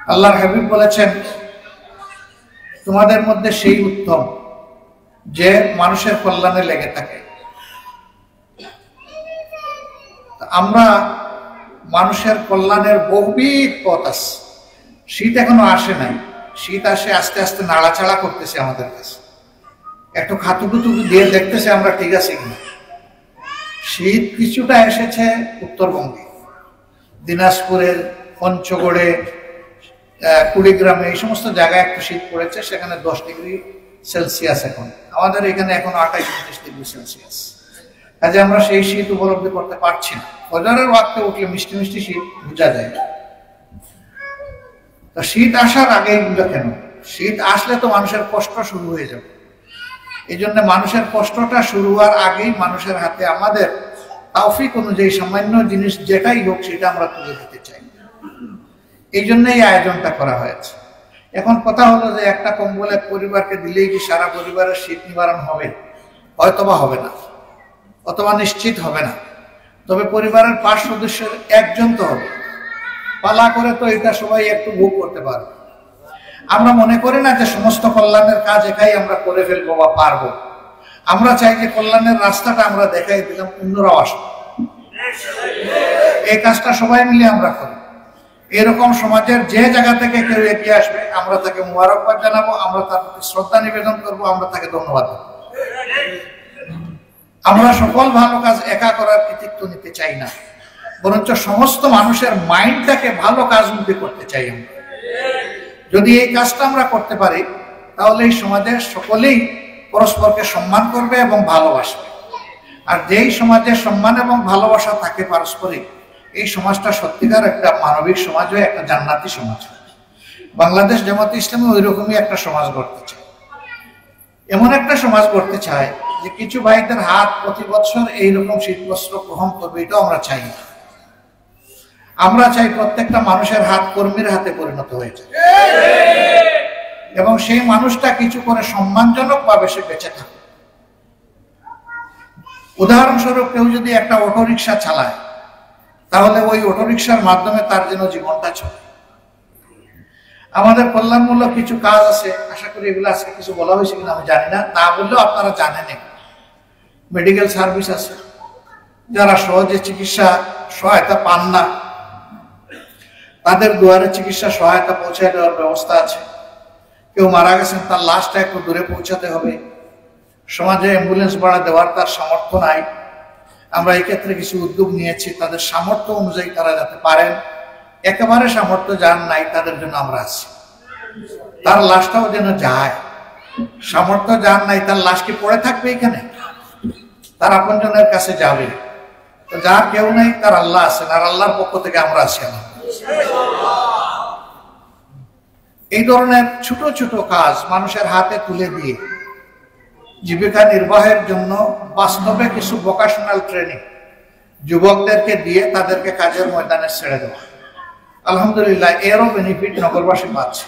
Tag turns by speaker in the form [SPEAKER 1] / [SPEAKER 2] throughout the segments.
[SPEAKER 1] আল্লাহর হাবিব বলেছেন, তোমাদের মধ্যে সেই উত্তম যে মানুষের কল্যাণে লেগে থাকে। আমরা মানুষের কল্যাণের বহুবিধ পথ আছে। শীত এখনো আসে নাই, শীত আসে আস্তে আস্তে নাড়াচাড়া করতেছে আমাদের কাছে, একটু খাতুকুতু দিয়ে দেখতেছে আমরা ঠিক আছে কিনা। শীত কিছুটা এসেছে উত্তরবঙ্গে, দিনাজপুরের পঞ্চগড়ে, কুড়িগ্রামে, এই সমস্ত জায়গায় একটু শীত পড়েছে, সেখানে 10 ডিগ্রি সেলসিয়াস এখন। আমাদের এখানে এখন 28-29 ডিগ্রি সেলসিয়াস। কাজে আমরা সেই শীত উপলব্ধি করতে পারছি না। ফজরের ওয়াক্তে উঠলে মিষ্টি মিষ্টি শীত বোঝা যায়। তো শীত আসার আগে এগুলো কেন? শীত আসলে তো মানুষের কষ্ট শুরু হয়ে যাবে। এই জন্য মানুষের কষ্টটা শুরু হওয়ার আগেই মানুষের হাতে আমাদের তৌফিক অনুযায়ী সামান্য জিনিস যেটাই হোক সেটা আমরা তুলে দিতে চাই। এই জন্যই আয়োজনটা করা হয়েছে। এখন কথা হলো যে একটা কম্বল এক পরিবারকে দিলেই কি সারা পরিবারের শীত নিবারণ হবে? হয়তোবা হবে না, অথবা নিশ্চিত হবে না। তবে পরিবারের 5 সদস্যের একজন তো হবে। পালা করে তো এটা সবাই একটু ভোগ করতে পারবে। আমরা মনে করি না যে সমস্ত কল্যাণের কাজ একাই আমরা করে ফেলবো বা পারবো। আমরা চাই যে কল্যাণের রাস্তাটা আমরা দেখাই দিলাম, অন্যরাও আসবে। এই কাজটা সবাই মিলে আমরা করি। এরকম সমাজের যে জায়গা থেকে কেউ এগিয়ে আসবে, আমরা তাকে মুবারকবাদ জানাবো, আমরা তার প্রতি শ্রদ্ধা নিবেদন করবো, আমরা তাকে ধন্যবাদ দেবো। আমরা সকল ভালো কাজ একা করার কৃতিত্ব নিতে চাই না, বরঞ্চ সমস্ত মানুষের মাইন্ডটাকে ভালো কাজমুখী করতে চাই আমরা। যদি এই কাজটা আমরা করতে পারি, তাহলে এই সমাজের সকলেই পরস্পরকে সম্মান করবে এবং ভালোবাসবে। আর যেই সমাজে সম্মান এবং ভালোবাসা থাকে পারস্পরিক, এই সমাজটা সত্যিকার একটা মানবিক সমাজ হয়ে একটা জান্নাতি সমাজ হয়। বাংলাদেশ জামাতে ইসলামী ওই রকমই একটা সমাজ গড়তে চায়। এমন একটা সমাজ গড়তে চায় যে কিছু ভাইদের হাত প্রতি বছর এইরকম শীতবস্ত্র গ্রহণ করবে, এটাও আমরা চাই না। আমরা চাই প্রত্যেকটা মানুষের হাত কর্মীর হাতে পরিণত হয়েছে এবং সেই মানুষটা কিছু করে সম্মানজনক ভাবে সে বেঁচে থাকে। উদাহরণস্বরূপ কেউ যদি একটা অটোরিকশা চালায়, তাহলে ওই অটোরিকশার মাধ্যমে তার যেন জীবনটা চলে। আমাদের কল্যাণমূলক কিছু কাজ আছে, আশা করি এগুলো আজকে কিছু বলা হয়েছে কিনা আমি জানি না, তা বললেও আপনারা জানেন। মেডিকেল সার্ভিস আছে, যারা সহজে চিকিৎসা সহায়তা পান না তাদের দুয়ারে চিকিৎসা সহায়তা পৌঁছায় দেওয়ার ব্যবস্থা আছে। কেউ মারা গেছেন, তার লাশটা একটু দূরে পৌঁছাতে হবে, সমাজে অ্যাম্বুলেন্স ভাড়া দেওয়ার তার সামর্থ্য নাই। আমরা এই ক্ষেত্রে কিছু উদ্যোগ নিয়েছি, তাদের সামর্থ্য অনুযায়ী তারা যাতে পারেন। একেবারে সামর্থ্য যার নাই তাদের জন্য আমরা আছি, তার লাশটাও যেন যায়। সামর্থ্য যার নাই, তার লাশ কি পড়ে থাকবে এখানে? তার আপনজনের কাছে যাবে। তো যার কেউ নেই, তার আল্লাহ আছেন, আর আল্লাহর পক্ষ থেকে আমরা আছি। এই ধরনের ছোট ছোট কাজ মানুষের হাতে তুলে দিয়ে জীবিকা নির্বাহের জন্য বাস্তবে কিছু ভোকেশনাল ট্রেনিং যুবকদেরকে দিয়ে তাদেরকে কাজের ময়দানে ছেড়ে দেওয়া, আলহামদুলিল্লাহ এরও বেনিফিট নগরবাসী পাচ্ছে।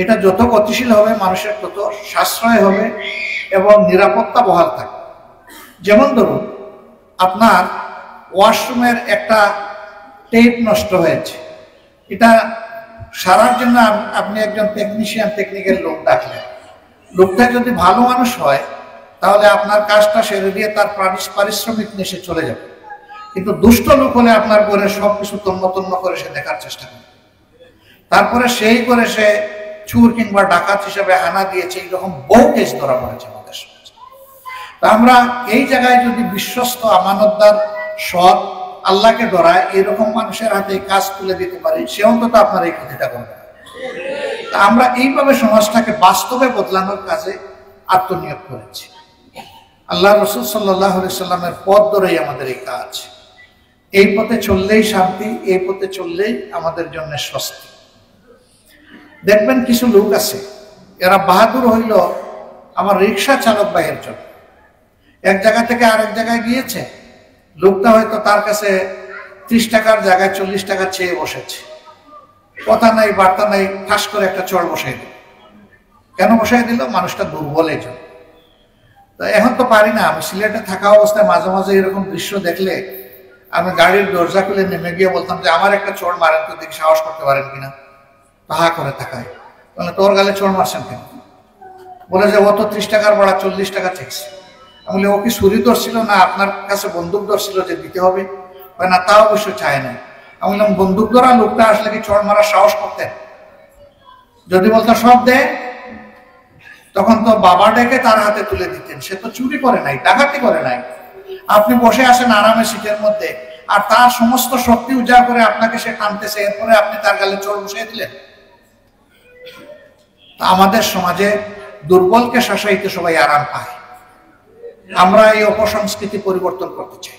[SPEAKER 1] এটা যত গতিশীল হবে মানুষের তত সাশ্রয় হবে এবং নিরাপত্তা বহাল থাকবে। যেমন ধরুন, আপনার ওয়াশরুমের একটা টেপ নষ্ট হয়েছে, এটা সারার জন্য আপনি একজন টেকনিক্যাল লোক ডাকলেন। লোকটা যদি ভালো মানুষ হয়, তাহলে আপনার কাজটা সেরে দিয়ে তার পারিশ্রমিক নিয়ে সে চলে যাবে। কিন্তু দুষ্ট লোক হলে আপনার ঘরে সবকিছু তন্ন তন্ন করে সে দেখার চেষ্টা করে, তারপরে সেই করে সে চুর কিংবা ডাকাত হিসেবে হানা দিয়েছে। এইরকম বহু কেস ধরা পড়েছে আমাদের সমাজে। তা আমরা এই জায়গায় যদি বিশ্বস্ত, আমানতদার, সৎ, আল্লাহকে ডরায় এরকম মানুষের হাতে কাজ তুলে দিতে পারি, সে অন্তত আপনার এই ক্ষতিটা করবে। তা আমরা এইভাবে সমাজটাকে বাস্তবে বদলানোর কাজে আত্মনিয়োগ করেছি। আল্লাহ রাসূল সাল্লাল্লাহু আলাইহি সাল্লামের পথ ধরেই আমাদের এই কাজ। এই পথে চললেই শান্তি, এই পথে চললেই আমাদের জন্য স্বস্তি। দেখবেন কিছু লোক আছে, এরা বাহাদুর হইল আমার রিক্সা চালক ভাইয়ের জন্য। এক জায়গা থেকে আরেক জায়গায় গিয়েছে, লোকটা হয়তো তার কাছে 30 টাকার জায়গায় 40 টাকা চেয়ে বসেছে। কথা নাই বার্তা নাই, ঠাস করে একটা চড় বসাই দিল। কেন বসাই দিল? মানুষটা দুর্বল এই জন্য। তো এখন তো পারি না, আমি সিলেটে থাকা অবস্থায় মাঝে মাঝে এরকম দৃশ্য দেখলে আমি গাড়ির দরজা খুলে নেমে গিয়ে বলতাম যে আমার একটা চড় মারেন তো, দেখি সাহস করতে পারেন কিনা। তাহা করে তাকায়, বলে তোর গালে চড় মারছেন কেন? বলে যে ও তো 30 টাকার ভাড়া 40 টাকা চেয়েছে। আমি বলি ও কি ছুরি ধরছিল না আপনার কাছে বন্দুক ধরছিল যে দিতে হবে? না, তা অবশ্য চায় না। আমি বললাম বন্দুক ধরা লোকটা আসলে কি চড় মারার সাহস করতেন? যদি বলতো সব দে, তখন তো বাবা ডেকে তার হাতে তুলে দিতেন। সে তো চুরি করে নাই, ডাকাতি করে নাই। আপনি বসে আছেন আরামে সিটের মধ্যে, আর তার সমস্ত শক্তি উজাড় করে আপনাকে সে টানতেছে, এরপরে আপনি তার গালে চোর বসিয়ে দিলেন। আমাদের সমাজে দুর্বলকে শাসাইতে সবাই আরাম পায়। আমরা এই অপসংস্কৃতি পরিবর্তন করতে চাই।